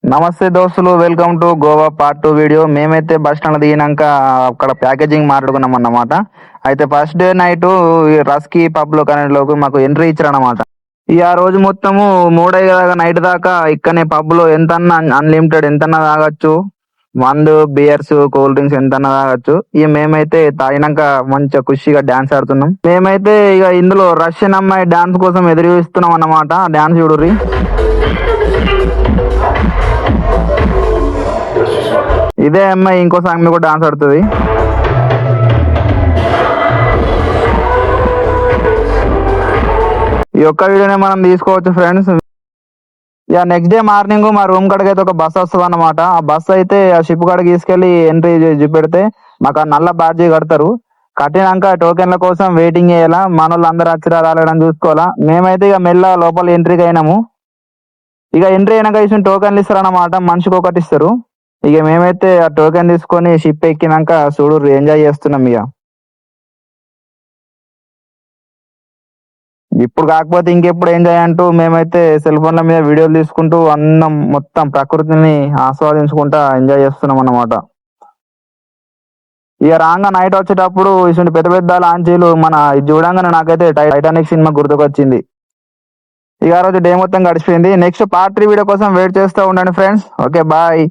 నమస్తే దోస్తులు, welcome to Goa part 2 video. మేమైతే బస్ స్టాండ్ దిగినాక అక్కడ ప్యాకేజింగ్ మాట్లాడుకున్నాం అన్నమాట. అయితే ఫస్ట్ డే నైట్ రస్కీ పబ్ లో కనెక్ట్లోకి మాకు ఎంట్రీ ఇచ్చారన్నమాట. ఈ ఆ రోజు మొత్తము మూడే కదా నైట్ దాకా ఇక్కడనే పబ్ లో ఎంతన్నా అన్లిమిటెడ్ ఎంతన్నా తాగొచ్చు. మందు, బియర్స్, కూల్ డ్రింక్స్ ఎంతన్నా తాగొచ్చు. ఇక మేమైతే తాగినాక మంచిగా ఖుషిగా డాన్స్ ఆడుతున్నాం. మేమైతే ఇక ఇందులో రష్యన్ అమ్మాయి డాన్స్ కోసం ఎదురు చూస్తున్నాం అన్నమాట. డాన్స్ చూడుర్రి. ఇదే అమ్మాయి ఇంకో సాంగ్ కూడా డాన్స్ ఆడుతుంది. ఈ ఒక్క వీడియోనే మనం తీసుకోవచ్చు ఫ్రెండ్స్. ఇక నెక్స్ట్ డే మార్నింగ్ మా రూమ్ కాడికి అయితే ఒక బస్ వస్తుంది అన్నమాట. ఆ బస్ అయితే ఆ షిప్ కాడికి తీసుకెళ్లి ఎంట్రీ చూపెడితే మాకు ఆ నల్ల బ్యాడ్జీ కడతారు. కట్టినాక టోకెన్ల కోసం వెయిటింగ్ చేయాలా. మన వాళ్ళు అందరు అచ్చిరా రాలేడని చూసుకోవాలా. మేమైతే ఇక మెల్ల లోపల ఎంట్రీకి అయినాము. ఇక ఎంట్రీ అయినాక టోకెన్లు ఇస్తారన్నమాట. మనిషికి ఒకటి ఇస్తారు. ఇక మేమైతే ఆ టోకెన్ తీసుకొని షిప్ ఎక్కినాక చూడు ఎంజాయ్ చేస్తున్నాం. ఇక ఇప్పుడు కాకపోతే ఇంకెప్పుడు ఎంజాయ్ అంటూ మేమైతే సెల్ ఫోన్ల మీద వీడియోలు తీసుకుంటూ అన్నం మొత్తం ప్రకృతిని ఆస్వాదించుకుంటా ఎంజాయ్ చేస్తున్నాం అన్నమాట. ఇక రాంగా నైట్ వచ్చేటప్పుడు ఇటువంటి పెద్ద పెద్ద లాంచీలు మన ఇది చూడంగానే నాకైతే టైటానిక్ సినిమా గుర్తుకొచ్చింది. ఇక ఆ రోజు డే మొత్తం గడిచిపోయింది. నెక్స్ట్ పార్ట్ 3 వీడియో కోసం వెయిట్ చేస్తూ ఉండండి ఫ్రెండ్స్. Okay, bye.